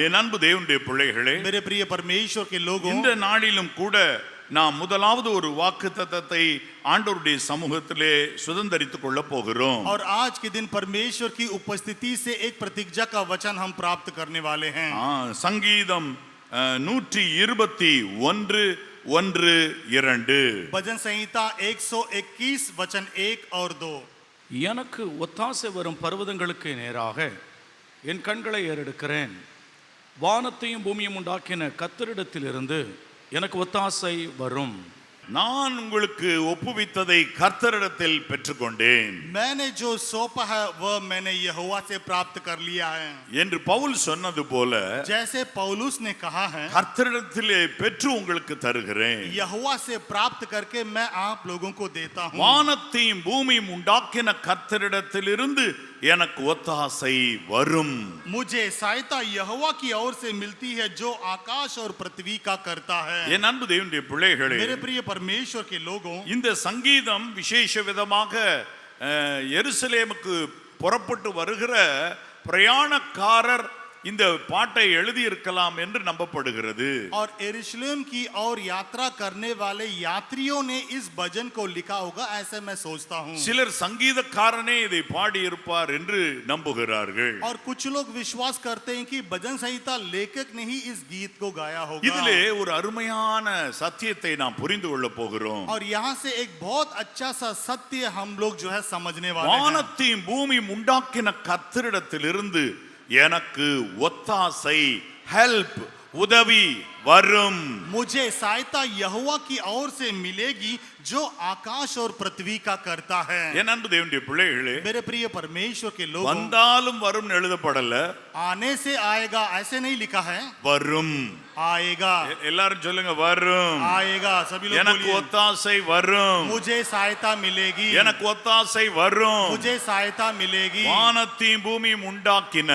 என் அன்பு தேவனுடைய பிள்ளைகளே, मेरे प्रिय परमेश्वर के लोगों, இந்த நாளிலும் கூட நாம் முதலாவது ஒரு வாக்குத்தத்தத்தை ஆண்டவருடைய சமூகத்திலே சுதந்தரித்துக் கொள்ள போகிறோம். और आज के दिन परमेश्वर की उपस्थिति से एक प्रतिज्ञा का वचन हम प्राप्त करने वाले हैं. சங்கீதம் 121:1-2. भजन संहिता 121 वचन 1 और 2. எனக்கு ஒத்தாசை வரும் பர்வதங்களுக்கு நேராக என் கண்களை ஏறெடுக்கிறேன். வானத்தையும் பூமியும் உண்டாக்கின கர்த்தரிடத்திலிருந்து எனக்கு ஒத்தாசை வரும். நான் உங்களுக்கு ஒப்புவித்ததை கர்த்தரிடத்தில் பெற்றுக்கொண்டேன். मैंने जो सौंपा है वह मैंने यहोवा से प्राप्त कर लिया है. என்று பவுல் சொன்னது போல, जैसे पौलुस ने कहा है, கர்த்தரிடத்திலே பெற்று உங்களுக்கு தருகிறேன். यहोवा से प्राप्त करके मैं आप लोगों को देता हूँ. வானத்தையும் பூமியும் உண்டாக்கின கர்த்தரிடத்திலிருந்து எனக்கு ஒத்தாசை வரும். मुझे सहायता यहोवा की ओर से मिलती है जो आकाश और पृथ्वी का करता है. என் அன்பு தேவனுடைய பிள்ளைகளே, मेरे प्रिय परमेश्वर के लोगों, இந்த சங்கீதம் விசேஷ விதமாக எருசலேமுக்கு புறப்பட்டு வருகிற பிரயாணக்காரர் இந்த பாட்டை எழுதி இருக்கலாம் என்று நம்பப்படுகிறது. और यरूशलेम की ओर यात्रा करने वाले यात्रियों ने इस भजन को लिखा होगा, ऐसे मैं सोचता हूँ. சிலர் சங்கீதக்காரனே இதை பாடி இருப்பார் என்று நம்புகிறார்கள். और कुछ लोग विश्वास करते हैं कि भजन संहिता लेखक ने ही इस गीत को गाया होगा. இதிலே ஒரு அருமையான சத்தியத்தை நாம் புரிந்து கொள்ள போகிறோம். और यहाँ से एक बहुत अच्छा सा सत्य हम लोग जो है समझने वाले हैं. வானத்தையும் பூமியும் உண்டாக்கின கர்த்தரிடத்திலிருந்து எனக்கு ஒத்தாசை, ஹெல்ப், உதவி வரும். मुझे सहायता यहोवा की ओर से मिलेगी जो आकाश और पृथ्वी का करता है. என் அன்பு தேவனுடைய பிள்ளைகளே, मेरे प्रिय परमेश्वर के लोगों, வந்தாலும் வரும் எழுதப்படல, आने से आएगा ऐसे नहीं लिखा है, வரும். आएगा. எல்லாரும் சொல்லுங்க, வரும். आएगा. सभी लोग எனக்கு बोलिए, ஒத்தாசை வரும். मुझे सहायता मिलेगी. எனக்கு ஒத்தாசை வரும். मुझे सहायता मिलेगी. வானத்தையும் பூமியும் உண்டாக்கின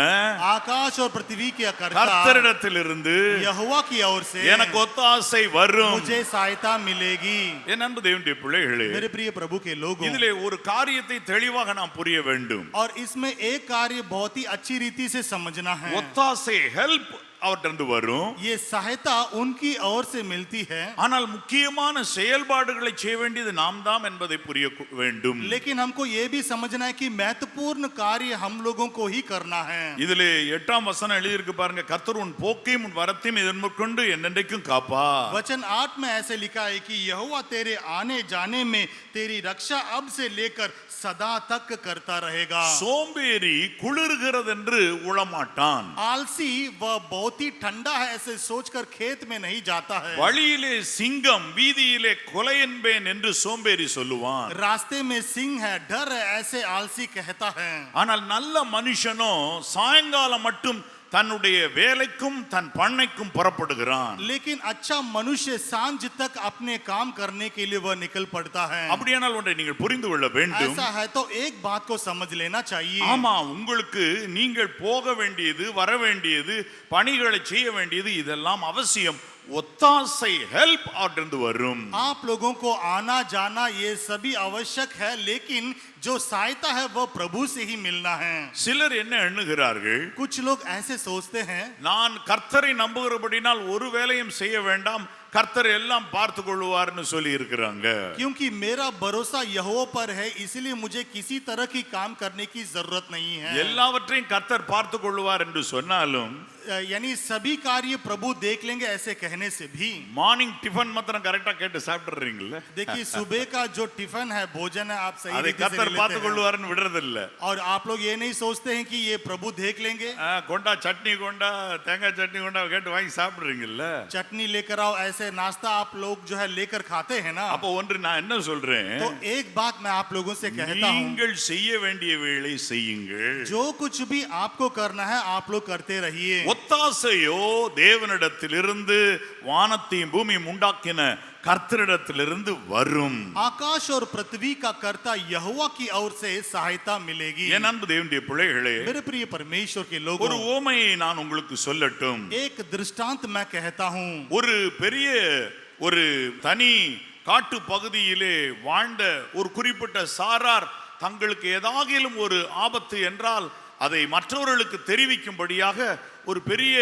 आकाश और पृथ्वी के करता கர்த்தரிடத்திலிருந்து यहोवा की ओर से எனக்கு ஒத்தாசை வரும். मुझे सहायता मिलेगी. என் அன்பு தேவனுடைய பிள்ளைகளே, मेरे प्रिय प्रभु के लोगों, இதிலே ஒரு காரியத்தை தெளிவாக நாம் புரிய வேண்டும். और इसमें एक कार्य बहुत ही अच्छी रीति से समझना है. ஒத்தாசை, ஹெல்ப் அவற்றிலிருந்து வரும். ये सहायता उनकी ओर से मिलती है, ஆனால் முக்கியமான செயல்பாடுகளை செய்ய வேண்டியது நாம் தான் என்பதை புரிய வேண்டும். लेकिन हमको ये भी समझना है कि महत्वपूर्ण कार्य हम लोगों को ही करना है. இதிலே 8ஆம் வசனம் எழுதி இருக்கு பாருங்க, கர்த்தர் உன் போக்கையும் உன் வரத்தையும் எதிர்கொண்டு என்னென்றைக்கும் காப்பா. वचन 8 में ऐसे लिखा है कि यहोवा तेरे आने जाने में तेरी रक्षा अब से लेकर सदा तक करता रहेगा. சோம்பேறி குளிர்கிறது என்று உளமாட்டான். आलसी वह बहुत ही ठंडा है ऐसे सोचकर खेत में नहीं जाता है. வழியிலே சிங்கம் வீதியிலே கொலை என்பேன் என்று சோம்பேறி சொல்லுவான். रास्ते में सिंह है, डर है ऐसे आलसी कहता है. ஆனால் நல்ல மனுஷனோ சாயங்காலம் மட்டும் தன்னுடைய வேலைக்கும் தன் பண்ணைக்கும் புறப்படுகிறான். लेकिन अच्छा मनुष्य सांझ तक अपने काम करने के लिए वह निकल पड़ता है. அப்படியானால் ஒன்றை நீங்கள் புரிந்து கொள்ள வேண்டும். ऐसा है तो एक बात को समझ लेना चाहिए. ஆமா, உங்களுக்கு நீங்கள் போக வேண்டியது, வர வேண்டியது, பணிகளை செய்ய வேண்டியது இதெல்லாம் அவசியம். ஒத்தாசை, ஹெல்ப் அவற்றிலிருந்து வரும். आप लोगों को आना जाना ये सभी आवश्यक है, लेकिन जो सहायता है वह प्रभु से ही मिलना है. சிலர் என்ன எண்ணுகிறார்கள், कुछ लोग ऐसे सोचते हैं, நான் கர்த்தரை நம்புகிறபடினால் ஒரு வேலையும் செய்ய வேண்டாம், கர்த்தர் எல்லாம் பார்த்து கொள்வார்னு சொல்லி இருக்கிறாங்க. क्योंकि मेरा भरोसा यहोवा पर है इसलिए मुझे किसी तरह की काम करने की जरूरत नहीं है. எல்லாவற்றையும் கர்த்தர் பார்த்து கொள்வார் என்று சொன்னாலும், यानी सभी कार्य प्रभु देख लेंगे ऐसे कहने से भी, மார்னிங் டிஃபன் மாத்திரம் கரெக்டா கேட்டு சாப்பிடுறீங்கல்ல, देखिए सुबह का जो टिफिन है, भोजन है, आप सही அதை रीति से கர்த்தர் ले பார்த்து लेते हैं. கொள்வார்னு விடுறது இல்ல. और आप लोग ये नहीं सोचते हैं कि ये प्रभु देख लेंगे. கொண்டா சட்னி, கொண்டா தேங்காய் சட்னி, கொண்டா கேட்டு வாங்கி சாப்பிடுறீங்கல்ல. चटनी लेकर आओ ऐसे नाश्ता आप लोग जो है लेकर खाते हैं ना. அப்போ ஒன்று நான் என்ன சொல்றேன், तो एक बात मैं आप लोगों से कहता हूँ, நீங்கள் செய்ய வேண்டிய வேலை செய்யுங்கள். जो कुछ भी आपको करना है आप लोग करते रहिए. ஒத்தாசையோ தேவனிடத்திலிருந்து வானத்தையும் பூமியும் உண்டாக்கின கர்த்தரிடத்திலிருந்து வரும். आकाश और पृथ्वी का कर्ता यहोवा की ओर से सहायता मिलेगी. என் அன்பு தேவனுடைய பிள்ளைகளே, मेरे प्रिय परमेश्वर के ஒரு लोगों, உவமையை நான் உங்களுக்கு சொல்லட்டும். एक दृष्टांत मैं कहता हूँ. ஒரு பெரிய ஒரு தனி காட்டு பகுதியிலே வாழ்ந்த ஒரு குறிப்பிட்ட சாரார் தங்களுக்கு ஏதாகிலும் ஒரு ஆபத்து என்றால் அதை மற்றவர்களுக்கு தெரிவிக்கும்படியாக ஒரு பெரிய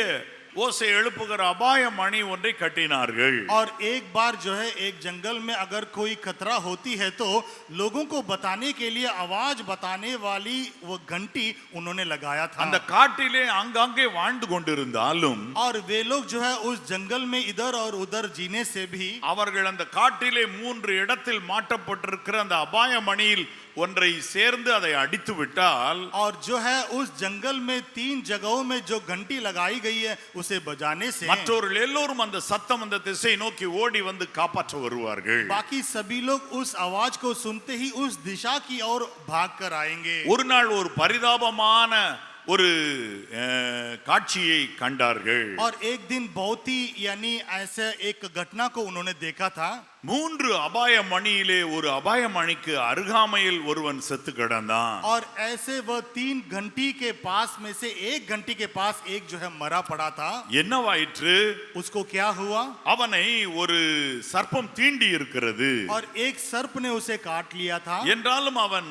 ஓசை எழுப்புகிற அபாய மணி ஒன்றை கட்டினார்கள். और एक बार जो है एक जंगल में अगर कोई खतरा होती है तो लोगों को बताने के लिए आवाज बताने वाली वो घंटी उन्होंने लगाया था. அந்த காட்டிலே ஆங்காங்கே வாழ்ந்து கொண்டிருந்தாலும் और वे लोग जो है उस जंगल में इधर और उधर जीने से भी அவர்கள் அந்த காட்டிலே 3 இடத்தில் மாட்டப்பட்டிருக்கிற அந்த அபாய மணியில் ஒன்றை சேர்ந்து அதை அடித்து விட்டால் और जो है उस जंगल में 3 जगहों में जो घंटी लगाई गई है उसे बजाने से மற்றவர்கள் எல்லோரும் அந்த சத்தம் அந்த திசை நோக்கி ஓடி வந்து காப்பாற்ற வருவார்கள். बाकी सभी लोग उस आवाज को सुनते ही उस दिशा की ओर भाग कर आएंगे. ஒரு நாள் ஒரு பரிதாபமான ஒரு காட்சியை கண்டார்கள். और एक दिन बहुत ही यानी ऐसे एक घटना को उन्होंने देखा था. 3 அபாய மணியிலே ஒரு அபாய மணிக்கு அருகாமையில் ஒருவன் செத்து கிடந்தான். और ऐसे वह 3 घंटी के पास में से एक घंटी के पास एक जो है मरा पड़ा था. என்னவாயிற்று? उसको क्या हुआ? அவனை ஒரு சர்ப்பம் தீண்டி இருக்கிறது. और एक सर्प ने उसे काट लिया था. என்றாலும் அவன்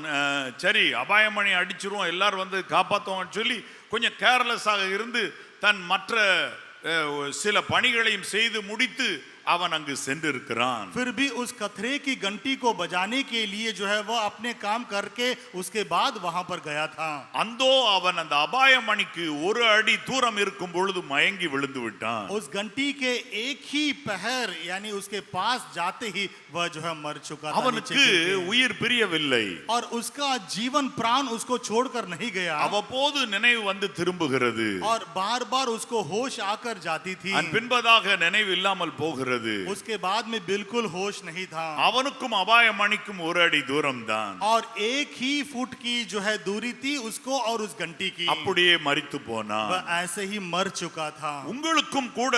சரி அபாய மணி அடிச்சிரும் எல்லாரும் வந்து காப்பாத்துவான்னு சொல்லி கொஞ்சம் கேர்லெஸ்ஸாக இருந்து தன் மற்ற சில பணிகளையும் செய்து முடித்து அவன் அங்கு சென்றிருக்கிறான். फिर भी उस खतरे की घंटी को बजाने के लिए जो है वह अपने काम करके उसके बाद वहां पर गया था. அந்தோ அவன் அந்த அபாய மணிக்கு ஒரு அடி தூரம் இருக்கும் பொழுது மயங்கி விழுந்து விட்டான். उस घंटी के एक ही पहर यानी उसके पास जाते ही वह जो है मर चुका था. அவனுக்கு உயிர் பிரியவில்லை. और उसका जीवन प्राण उसको छोड़कर नहीं गया. அவ்வப்போது நினைவு வந்து திரும்புகிறது. और बार बार उसको होश आकर जाती थी. அதன் பின்பதாக நினைவு இல்லாமல் போகிறது. उसके बाद में बिल्कुल होश नहीं था. அவனுக்கும் அபாய மணிக்கும் ஒரு அடி தூரம் தான். और एक ही फुट की जो है दूरी थी उसको और उस घंटी की. அப்படியே மரித்து போனான். वह ऐसे ही मर चुका था. உங்களுக்கும் கூட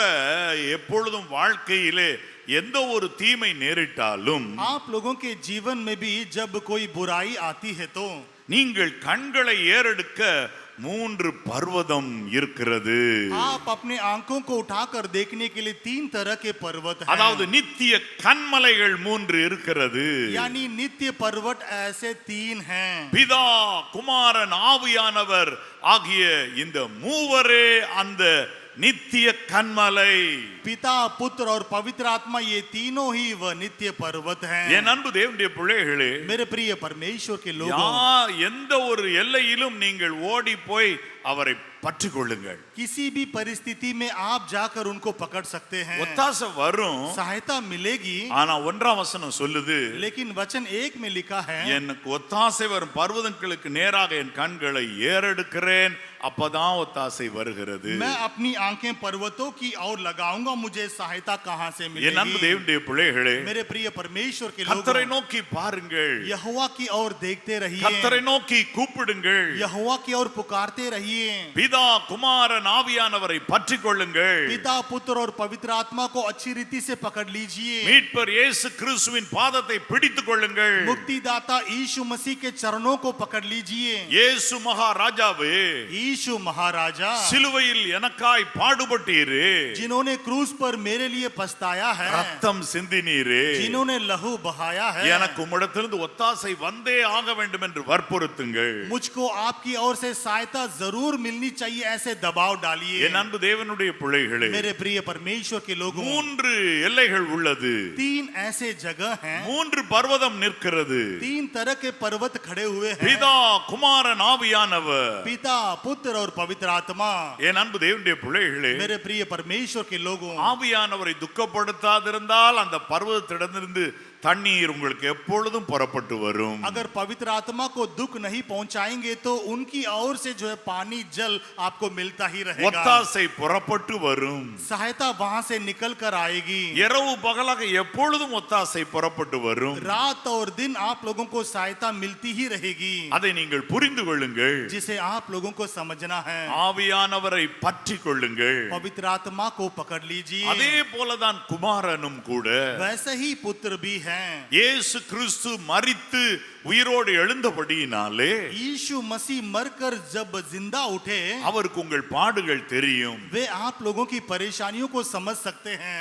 எப்பொழுதும் வாழ்க்கையிலே எந்த ஒரு தீமை நேரிட்டாலும் आप लोगों के जीवन में भी जब कोई बुराई आती है तो நீங்கள் கண்களை ஏறெடுக்க 3 பர்வதம் இருக்கிறது. आप अपने आंखों को उठाकर देखने के लिए 3 तरह के पर्वत हैं. அதாவது நித்திய கண்மலைகள் 3 இருக்கிறது. यानी नित्य पर्वत ऐसे 3 हैं. பிதா குமாரன் ஆவியானவர் ஆகிய இந்த மூவரே அந்த நித்திய கண்மலை. पिता पुत्र और पवित्र आत्मा ये तीनों ही वह नित्य पर्वत हैं. என் அன்பு தேவனுடைய பிள்ளைகளே, मेरे प्रिय परमेश्वर के लोगों, எந்த ஒரு எல்லையிலும் நீங்கள் ஓடி போய் அவரை பற்றிக் கொள்ளுங்கள். किसी भी परिस्थिति में आप जाकर उनको पकड़ सकते हैं. ஒத்தாசை வரும், सहायता मिलेगी. ஆனா 1ஆம் வசனம் சொல்லுது, लेकिन वचन 1 में लिखा है, எனக்கு ஒத்தாசை வரும் பர்வதங்களுக்கு நேராக என் கண்களை ஏறெடுக்கிறேன், அப்பதான் ஒத்தாசை வருகிறது. मैं अपनी आंखें पर्वतों की ओर लगाऊंगा, मुझे सहायता कहां से என் அன்பு मिलेगी. தேவனுடைய பிள்ளைகளே, मेरे प्रिय परमेश्वर के கர்த்தரை लोगों, நோக்கி பாருங்கள், यहोवा की ओर देखते रहिए. கர்த்தரை நோக்கி கூப்பிடுங்கள், यहोवा की ओर पुकारते रहिए. பிதா குமாரன் ஆவியானவரை பற்றிக் கொள்ளுங்கள். पिता पुत्र और पवित्र आत्मा को अच्छी रीति से पकड़ लीजिए. மீட்பர் இயேசு கிறிஸ்துவின் பாதத்தை பிடித்துக் கொள்ளுங்கள். मुक्तिदाता यीशु मसीह के चरणों को पकड़ लीजिए. இயேசு மகாராஜாவே, यीशु महाराजा, சிலுவையில் எனக்காய் பாடுபட்டீரே, जिन्होंने क्रूस पर मेरे लिए पछताया है, ரத்தம் சிந்தினீரே, जिन्होंने लहू बहाया है, எனக்கு உம்மிடத்திலிருந்து ஒத்தாசை வந்தே ஆக வேண்டும் என்று வற்புறுத்துங்கள். मुझको आपकी ओर से सहायता जरूर मिलनी चाहिए, ऐसे दबाव डालिए. என் அன்பு தேவனுடைய பிள்ளைகளே, मेरे प्रिय परमेश्वर के लोगों, 3 எல்லைகள் உள்ளது. 3 ऐसे जगह हैं, 3 பர்வதம் நிற்கிறது. 3 तरह के पर्वत खड़े हुए हैं. பிதா குமாரன் ஆவியானவர். पिता पुत्र और पवित्र आत्मा. என் அன்பு தேவனுடைய பிள்ளைகளே, मेरे प्रिय परमेश्वर के लोगों, ஆவியானவரை துக்கப்படுத்தாதிருந்தால் அந்த பர்வதத்திடமிருந்து தண்ணீர் உங்களுக்கு எப்பொழுதும் புறப்பட்டு வரும். अगर पवित्र आत्मा को दुख नहीं पहुंचाएंगे तो उनकी ओर से जो है पानी जल आपको मिलता ही रहेगा. ஒத்தாசை புறப்பட்டு வரும். सहायता वहां से निकल कर आएगी. இரவு பகலாக எப்பொழுதும் ஒத்தாசை புறப்பட்டு வரும். रात और दिन आप लोगों को सहायता मिलती ही रहेगी. அதை நீங்கள் புரிந்து கொள்ளுங்கள். जिसे आप लोगों को समझना है. ஆவியானவரை பற்றிக் கொள்ளுங்கள். पवित्र आत्मा को पकड़ लीजिए. அதே போலதான் குமாரனும் கூட वैसे ही पुत्र भी है. हैं। இயேசு கிறிஸ்து மரித்து உயிரோடு எழுந்தபடியினாலே यीशु मसीह मरकर जब जिंदा उठे, அவருக்கு உங்கள் பாடுகள் தெரியும். वे आप लोगों की परेशानियों को समझ सकते हैं।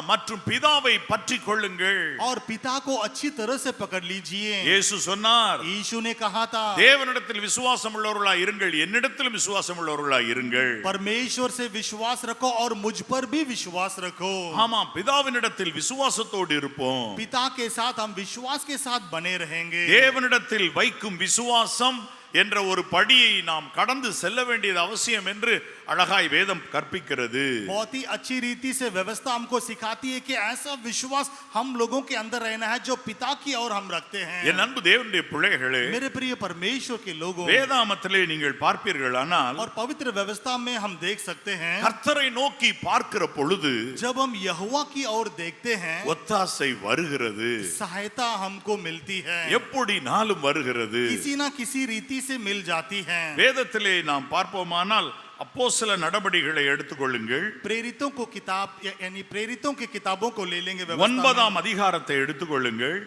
மற்றும் பிதாவை பற்றி கொள்ளுங்கள். और पिता को अच्छी तरह से पकड़ लीजिए। இயேசு சொன்னார், यीशु ने कहा था, தேவனிடத்தில் விசுவாசம் உள்ளவர்களாய் இருங்கள், என்னிடத்திலும் விசுவாசம் உள்ளவர்களாய் இருங்கள். परमेश्वर से विश्वास रखो और मुझ पर भी विश्वास रखो। ஆமாம், பிதாவினிடத்தில் விசுவாசத்தோடு இருப்போம். पिता के साथ हम विश्वास के साथ बने रहेंगे। தேவனிடத்தில் வைக்கும் விசுவாசம் என்ற ஒரு படியை நாம் கடந்து செல்ல வேண்டியது அவசியம் என்று அழகாய் வேதம் கற்பிக்கிறது. बहुत ही अच्छी रीति से व्यवस्था हमको सिखाती है कि ऐसा विश्वास हम लोगों के अंदर रहना है जो पिता की ओर हम रखते हैं। என் அன்பு தேவனுடைய பிள்ளைகளே, मेरे प्रिय परमेश्वर के लोगों, வேதாமத்திலே நீங்கள் பார்ப்பீர்களானால் और पवित्र व्यवस्था में हम देख सकते हैं, கர்த்தரை நோக்கி பார்க்கிற பொழுது जब हम यहोवा की ओर देखते हैं, ஒத்தாசை வருகிறது. सहायता हमको मिलती है, எப்படினாலும் வருகிறது. किसी ना किसी रीति से मिल जाती है। வேதத்திலே நாம் பார்ப்போமானால் அப்போஸ்தல நடபடிகளை எடுத்துக்கொள்ளுங்கள். प्रेरितों को किताब यानी प्रेरितों की किताबों को ले लेंगे। व्यवस्था 9ஆம் அதிகாரத்தை எடுத்துக்கொள்ளுங்கள்.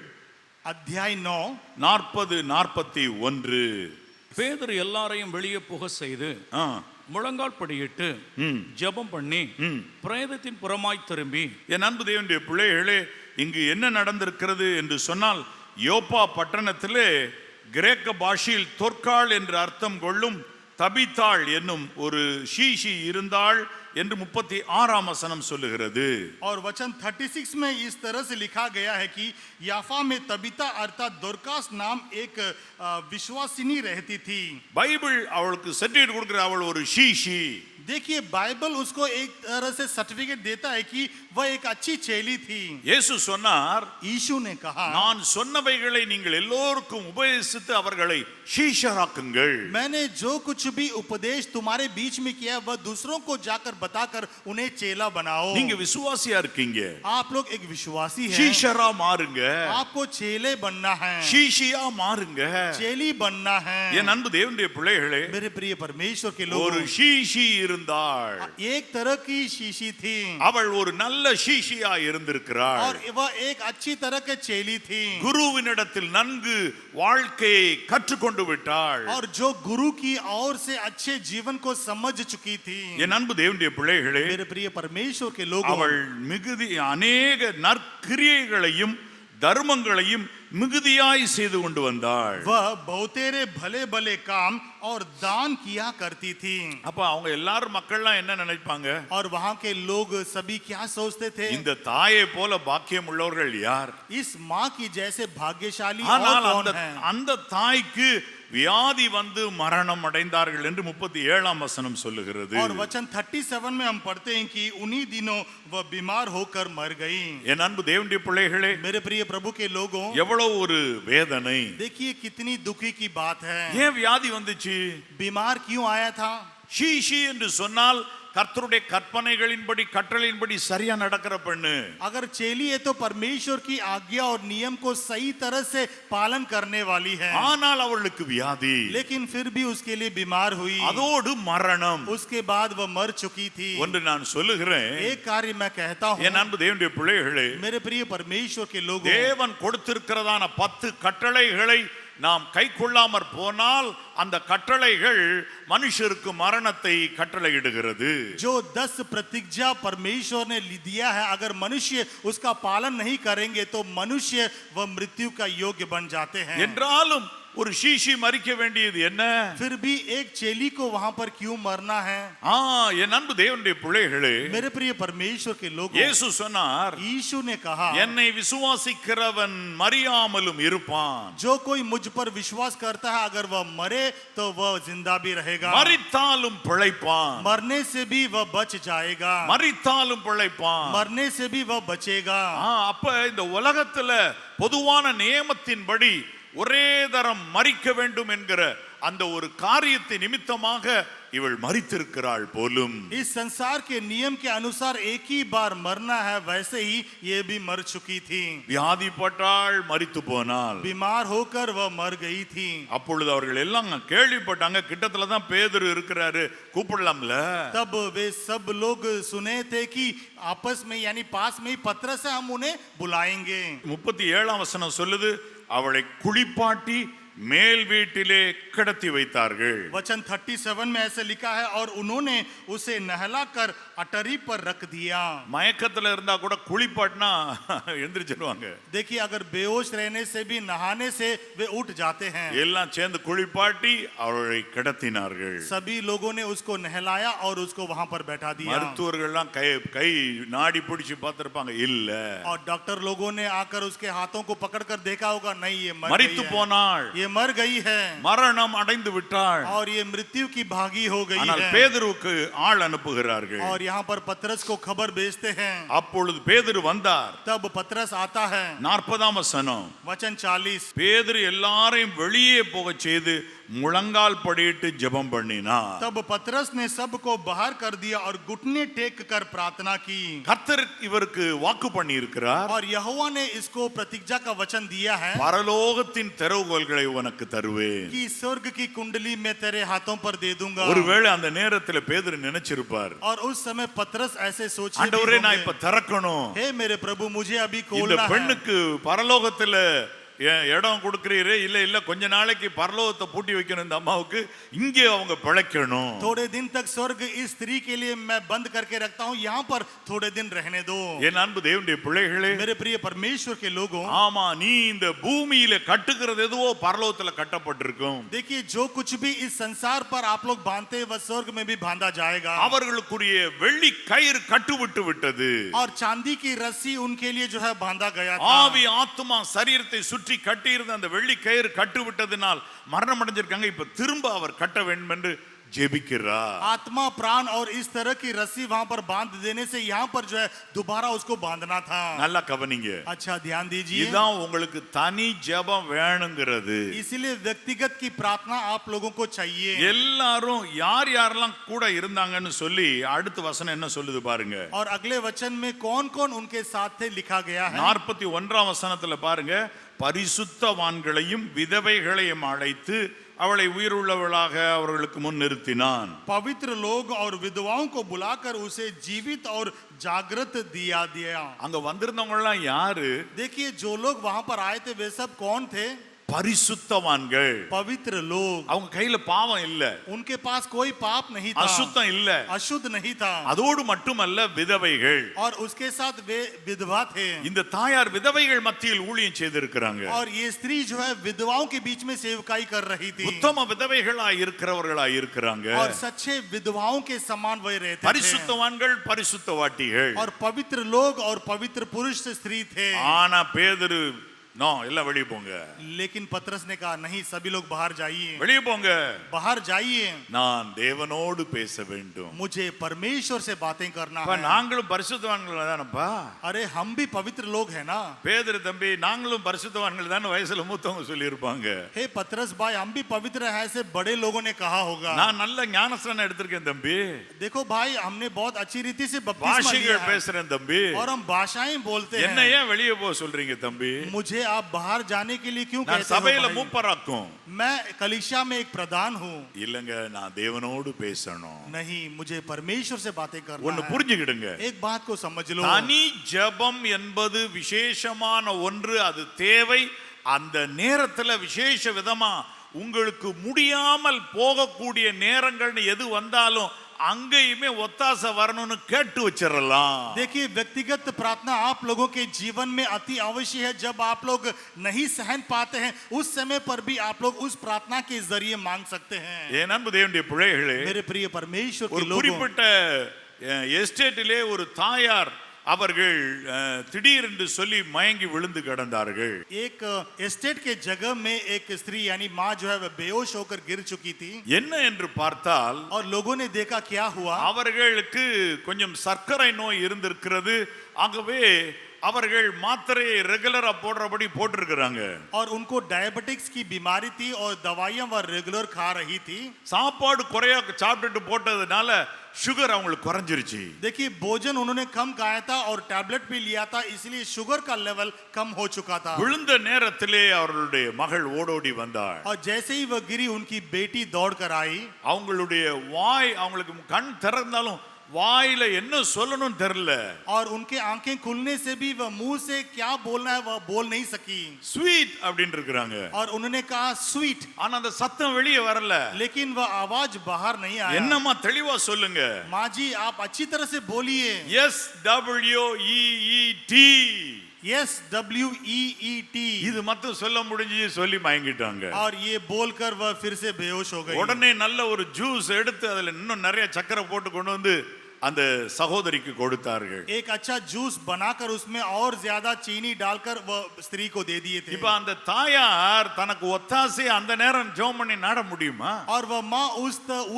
अध्याय 9 40-41. பேதுரு எல்லாரையும் வெளியே போக செய்து முழங்கால் படியிட்டு ஜெபம் பண்ணி பிரேதத்தின் புறமாய் திரும்பி. என் அன்பு தேவனுடைய பிள்ளைகளே, இங்கு என்ன நடந்திருக்கிறது என்று சொன்னால், யோப்பா பட்டணத்திலே கிரேக்க பாஷையில் தொற்காள் என்று அர்த்தம் கொள்ளும் தபித்தாள் என்னும் ஒரு ஷீஷி இருந்தாள் என்று 36ஆம் வசனம் சொல்லுகிறது. और वचन 36 में इस तरह से लिखा गया है कि याफा में तबीता अर्थात दोरकास नाम एक विश्वासिनी रहती थी। பைபிள் அவளுக்கு சர்டிஃபிகேட் கொடுக்கிற, அவள் ஒரு ஷீஷி. देखिए, बाइबल उसको एक तरह से सर्टिफिकेट देता है कि वह एक अच्छी चेली थी। இயேசு சொன்னார், यीशु ने कहा, நான் சொன்னவைகளை நீங்கள் எல்லோருக்கும் உபதேசித்து அவர்களை ஷீஷராக்குங்கள். मैंने जो कुछ भी उपदेश तुम्हारे बीच में किया वह दूसरों को जाकर बताकर उन्हें चेला बनाओ। நீங்க விசுவாசியா இருக்கீங்க, आप लोग एक विश्वासी हैं, ஷீஷரா மாறுங்க. आपको चेले बनना है, ஷீஷியா மாறுங்க. चेली बनना है। என் அன்பு தேவனுடைய பிள்ளைகளே, मेरे प्रिय परमेश्वर के ஒரு लोग, ஷீஷி இருந்தாள். एक तरह की शीशी थी அவள் ஒரு நல்ல ஷீஷியா இருந்திருக்கிறாள். और वह एक अच्छी तरह के चेली थी। குருவினிடத்தில் நன்கு வாழ்க்கையை கற்றுக்கொண்டு விட்டாள். और जो गुरु की ओर से अच्छे जीवन को समझ चुकी थी। என் அன்பு தேவனுடைய பிள்ளைகளே, मेरे प्रिय परमेश्वर के लोग, அவள் மிகுதி அநேக நற்கிரியைகளையும் தர்மங்களையும் மிகுதியாய் செய்து கொண்டு வந்தாள். वह बहुतेरे भले भले काम और दान किया करती थी। அப்ப அவங்க எல்லாரும் மக்கள்லாம் என்ன நினைப்பாங்க? और वहां के लोग सभी क्या सोचते थे? இந்த தாயை போல பாக்கியம் உள்ளவர்கள் யார்? इस माँ की जैसे भाग्यशाली और ஆனால் कौन है? அந்த தாய்க்கு வியாதி வந்து மரணம் அடைந்தார்கள் என்று 37ஆம் வசனம் சொல்லுகிறது. और वचन 37 में हम पढ़ते हैं कि उन्हीं दिनों वह बीमार होकर मर गई। என் அன்பு தேவனுடைய பிள்ளைகளே, मेरे प्रिय प्रभु के लोगों, எவ்வளவு ஒரு வேதனை. देखिए कितनी दुखी की बात है। ஏன் வியாதி வந்துச்சு? बीमार क्यों आया था? ஷீஷி என்று சொன்னால் கர்த்தருடைய கற்பனைகளின்படி கட்டளையின்படி சரியா நடக்கிற பெண்ணு. अगर चेली है तो परमेश्वर की आज्ञा और नियम को सही तरह से पालन करने वाली है। ஆனால் அவளுக்கு வியாதி, लेकिन फिर भी उसके लिए बीमार हुई, அதோடு மரணம். उसके बाद वह मर चुकी थी। ஒன்று நான் சொல்லுகிறேன், एक कार्य मैं कहता हूँ, என் அன்பு தேவனுடைய பிள்ளைகளே, मेरे प्रिय परमेश्वर के लोगों, தேவன் கொடுத்திருக்கிறதான 10 கட்டளைகளை நாம் கைக்கொள்ளாமற் போனால் அந்த கட்டளைகள் மனுஷருக்கு மரணத்தை கட்டளையிடுகிறது. जो 10 प्रतिज्ञा परमेश्वर ने दिया है, अगर मनुष्य उसका पालन नहीं करेंगे तो मनुष्य वह मृत्यु का योग्य बन जाते हैं। என்றாலும் ஒரு ஷீஷி மரிக்க வேண்டியது என்ன? फिर भी एक चेली को वहां पर क्यों मरना है? என் அன்பு தேவனுடைய பிள்ளைகளே, मेरे प्रिय परमेश्वर के लोगों, இயேசு சொன்னார், यीशु ने कहा, என்னை விசுவாசிக்கிறவன் மரியாமலும் இருப்பான். जो कोई मुझ पर विश्वास करता है अगर वह मरे तो वह जिंदा भी रहेगा, மரித்தாலும் பிழைப்பான். मरने से भी वह बच जाएगा, மரித்தாலும் பிழைப்பான். मरने से भी वह बचेगा। அப்ப இந்த உலகத்துல பொதுவான நியமத்தின்படி ஒரே தரம் மரிக்க வேண்டும் என்கிற அந்த ஒரு காரியத்தை நிமித்தமாக இவள் மரித்திருக்கிறாள் போலும். इस संसार के नियम के अनुसार एक ही बार मरना है, वैसे ही ये भी मर चुकी थी। வியாதிப்பட்டாள், மரித்து போனாள். बीमार होकर वह मर गई थी। அப்பொழுது அவர்கள் எல்லாம் கேள்விப்பட்டாங்க, கிட்டத்துல தான் பேதுரு இருக்கிறாரு, கூப்பிடலாம்ல. तब वे सब लोग सुने थे कि आपस में यानी पास में ही पतरस है, हम उन्हें बुलाएंगे। 37ஆம் வசனம் சொல்லுது, அவளை குளிப்பாட்டி மேல் வீட்டிலே கிடத்தி வைத்தார்கள். वचन 37 में ऐसे लिखा है, और उन्होंने उसे नहलाकर अटरी पर रख दिया। மயக்கத்துல இருந்தா கூட குளிப்பாட்டினா எந்திரிச்சிடுவாங்க. देखिए, अगर बेहोश रहने से भी नहाने से वे उठ जाते हैं। எல்லாம் சேர்ந்து குளிப்பாட்டி அவளை கிடத்தினார்கள். सभी लोगों ने उसको नहलाया और उसको वहां पर बैठा दिया। மருத்துவர்கள்லாம் கை நாடி பிடிச்சு பார்த்திருப்பாங்க, இல்ல. और डॉक्टर लोगों ने आकर उसके हाथों को पकड़कर देखा होगा, नहीं ये मर மரித்து गई है। போனாள், ये मर गई है மரணம் அடைந்து விட்டாள். और ये मृत्यु की भागी हो गई ஆனால் है। பேதுருவுக்கு ஆள் அனுப்புகிறார்கள். और यहाँ पर पतरस को खबर भेजते हैं। அப்பொழுது பேதுரு வந்தார். तब पतरस आता है। 40ஆம் வசனம், वचन 40। பேதுரு எல்லாரையும் வெளியே போக செய்து முழங்கால் படியிட்டு ஜெபம் பண்ணினார். तब पतरस ने सबको बाहर कर दिया और घुटने टेक कर प्रार्थना की। கர்த்தர் இவருக்கு வாக்கு பண்ணி இருக்கிறார், और यहोवा ने इसको प्रतिज्ञा का वचन दिया है பரலோகத்தின் திறவுகோல்களை உனக்கு தருவேன். कि स्वर्ग की कुंडली मैं तेरे हाथों पर दे दूंगा। ஒருவேளை அந்த நேரத்தில் பேதுரு நினைச்சிருப்பார், और उस समय पतरस ऐसे सोचे भी ஆண்டவரே நான் होंगे, இப்ப திறக்கணும், हे मेरे प्रभु मुझे अभी இந்த खोलना है। பெண்ணுக்கு பரலோகத்துல இடம் கொடுக்கிறீரே, இல்ல கொஞ்ச நாளைக்கு பரலோகத்தை பூட்டி வைக்கணும் இந்த அம்மாவுக்கு, இங்கே அவங்க பிழைக்கணும். थोड़े दिन तक स्वर्ग इस स्त्री के लिए मैं बंद करके रखता हूँ, यहाँ पर थोड़े दिन रहने दो। என் அன்பு தேவனுடைய பிள்ளைகளே, मेरे प्रिय परमेश्वर के लोगों, ஆமா, நீ இந்த பூமியில கட்டுகிறது எதுவோ பரலோகத்துல கட்டப்பட்டிருக்கும். देखिए जो कुछ भी इस संसार पर आप लोग बांधते हैं वह स्वर्ग में भी बांधा जाएगा। அவர்களுக்குரிய வெள்ளி கயிறு கட்டுவிட்டு விட்டது. और चांदी की रस्सी उनके लिए जो है बांधा गया था। ஆவி ஆத்துமா சரீரத்தை சுற்றி கட்டி இருந்த அந்த வெள்ளி கயிறு கட்டு விட்டதினால் மரணம் அடைஞ்சிருக்காங்க. இப்ப திரும்ப அவர் கட்ட வேண்டும் என்று ஜெபிக்கிறார். आत्मा प्राण और इस तरह की रस्सी वहां पर बांध देने से यहाँ पर जो है दोबारा उसको बांधना था। நல்லா கவனிங்க, अच्छा ध्यान दीजिए, இதான் உங்களுக்கு தனி ஜெபம் வேணுங்கிறது. इसीलिए व्यक्तिगत की प्रार्थना आप लोगों को चाहिए। எல்லாரும் யார் யாரெல்லாம் கூட இருந்தாங்கன்னு சொல்லி அடுத்த வசனம் என்ன சொல்லுது பாருங்க. और अगले वचन में कौन कौन उनके साथ थे लिखा गया है। 41ஆம் வசனத்துல பாருங்க, பரிசுத்தவான்களையும் விதவைகளையும் அழைத்து அவளை உயிருள்ளவளாக அவர்களுக்கு முன் நிறுத்தினான். पवित्र लोग और विधवाओं को बुलाकर उसे जीवित और जागृत दिया। அங்க வந்திருந்தவங்க எல்லாம் யாரு? देखिए जो लोग वहां पर आए थे वे सब कौन थे? பரிசுத்தவான்கள். पवित्र लोग। அவங்க கையில பாவம் இல்ல, उनके पास कोई पाप नहीं था, அசுத்தம் இல்ல. अशुद्ध नहीं था। அதோடு மட்டுமல்ல, விதவைகள். और उसके साथ वे विधवा थे। இந்த தாயார் விதவைகள் மத்தியில் ஊழியம் செய்திருக்கிறாங்க. और ये स्त्री जो है विधवाओं के बीच में सेवकाई कर रही थी। உத்தம விதவைகளா இருக்கிறவர்களா இருக்கிறாங்க. और सच्चे विधवाओं के समान वही रहते थे। பரிசுத்தவான்கள், பரிசுத்தவாட்டிகள். और पवित्र लोग और पवित्र पुरुष स्त्री थे। ஆனா பேதுரு நோ, எல்லாம் வெளியே போங்க. लेकिन पतरस ने कहा नहीं, सभी लोग बाहर जाइए, வெளியே போங்க, बाहर जाइए, நான் தேவனோடு பேச வேண்டும். मुझे परमेश्वर से बातें करना அப்ப है। நாங்களும் பரிசுத்தவான்கள் தானப்பா. अरे हम भी पवित्र लोग हैं ना। பேதுரு தம்பி, நாங்களும் பரிசுத்தவான்கள் தான் வயசுல மூத்தவங்க சொல்லி இருப்பாங்க. हे पतरस भाई, हम भी पवित्र हैं ऐसे बड़े लोगों ने कहा होगा। நான் நல்ல ஞானஸ்நானம் எடுத்திருக்கேன் தம்பி, देखो भाई, हमने बहुत अच्छी रीति से बपतिस्मा लिया பாஷைகள் है பேசுறேன் தம்பி, और हम भाषाएं बोलते என்ன हैं। ஏன் வெளியே போக சொல்றீங்க தம்பி? मुझे आप बाहर जाने के लिए क्यों நான் कहते சபையில हो भाई? மூப்பராக்கும். मैं कलीसिया में एक प्रधान हूँ। இல்லங்க, நான் தேவனோடு பேசணும். नहीं, मुझे परमेश्वर से बातें करना ஒன்னு है। புரிஞ்சுக்கிடுங்க, एक बात को समझ लो, தனி ஜெபம் என்பது விசேஷமான ஒன்று, அது தேவை. அந்த நேரத்துல விசேஷ விதமா உங்களுக்கு முடியாமல் போகக்கூடிய நேரங்கள்னு எது வந்தாலும் அங்கேயுமே ஒத்தாசை வரணும்னு கேட்டு வச்சிடலாம். देखिए व्यक्तिगत प्रार्थना आप लोगों के जीवन में अति आवश्यक है। जब आप लोग नहीं सहन पाते हैं उस समय पर भी आप लोग उस प्रार्थना के जरिए मांग सकते हैं। என் அன்பு தேவனுடைய பிள்ளைகளே, मेरे प्रिय परमेश्वर ஒரு के लोगों, குறிப்பிட்ட எஸ்டேட்டிலே ஒரு தாயார் அவர்கள் திடீரென்று சொல்லி மயங்கி விழுந்து கிடந்தார்கள். एक एस्टेट के जगह में एक स्त्री यानी माँ जो है वह बेहोश होकर गिर चुकी थी। என்ன என்று பார்த்தால், और लोगों ने देखा क्या हुआ, அவர்களுக்கு கொஞ்சம் சர்க்கரை நோய் இருந்திருக்கிறது. ஆகவே அவர்கள் மாத்திரையை ரெகுலரா போடுறபடி போட்டிருக்கிறாங்க. और उनको डायबिटिक्स की बीमारी थी और दवाइयां वह रेगुलर खा रही थी. சாப்பாடு குறையா சாப்பிட்டுட்டு போட்டதுனால சுகர் அவங்களுக்கு குறைஞ்சிருச்சு. देखिए भोजन उन्होंने कम खाया था और टैबलेट भी लिया था, इसलिए शुगर का लेवल कम हो चुका था. விழுந்த நேரத்திலே அவர்களுடைய மகள் ஓடோடி வந்தாள். और जैसे ही वह गिरी उनकी बेटी दौड़ कर आई. அவங்களுடைய வாய், அவங்களுக்கு கண் திறந்தாலும் வாயில என்ன சொல்லணும் தெரியல. और उनके आंखें खुलने से भी वह मुंह से क्या बोलना है वह बोल नहीं सकी. ஸ்வீட் அப்படினு இருக்காங்க. और उन्होंने कहा स्वीट, ஆனா அந்த சத்தம் வெளியே வரல. लेकिन वह आवाज बाहर नहीं आया. என்னமா தெளிவா சொல்லுங்க. माँ जी आप अच्छी तरह से बोलिए. SWEET. SWEET. இது மட்டும் சொல்ல முடிஞ்சு சொல்லி மயங்கிட்டாங்க. और ये बोलकर वह फिर से बेहोश हो गई. உடனே நல்ல ஒரு ஜூஸ் எடுத்து அதுல இன்னும் நிறைய சக்கரை போட்டு கொண்டு வந்து அந்த சகோதரிக்கு கொடுத்தார்கள். एक अच्छा जूस बनाकर उसमें और ज्यादा चीनी डालकर वह स्त्री को दे दिए थे. இப்ப அந்த தாயார் தனக்கு ஒத்தாசை அந்த நேரம் ஜெபம் பண்ணி நாட முடியுமா? और वह माँ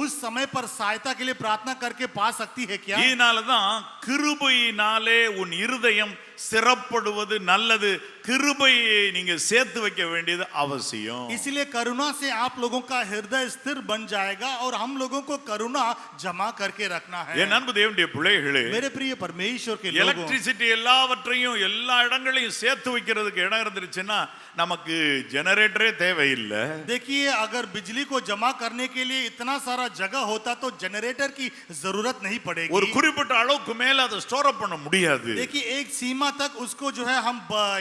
उस समय पर सहायता के लिए प्रार्थना करके पा सकती है क्या? இதனால தான் கிருபையினாலே உன் இருதயம் சிறப்படுவது நல்லது. கிருபையை நீங்க சேர்த்து வைக்க வேண்டியது அவசியம். इसलिए करुणा से आप लोगों का हृदय स्थिर बन जाएगा और हम लोगों को करुणा जमा करके रखना है. என் அன்பு தேவனுடைய பிள்ளைகளே, मेरे प्रिय परमेश्वर के लोगों, எலக்ட்ரிசிட்டி எல்லாவற்றையும் எல்லா இடங்களையும் சேர்த்து வைக்கிறதுக்கு இடம் இருந்துச்சுன்னா நமக்கு ஜெனரேட்டரே தேவையில்லை. देखिए अगर बिजली को जमा करने के लिए इतना सारा जगह होता तो जनरेटर की जरूरत नहीं पड़ेगी. ஒரு குறிப்பிட்ட அளவுக்கு மேல அதை ஸ்டோர் அப் பண்ண முடியாது. देखिए एक सीमा तक उसको जो है हम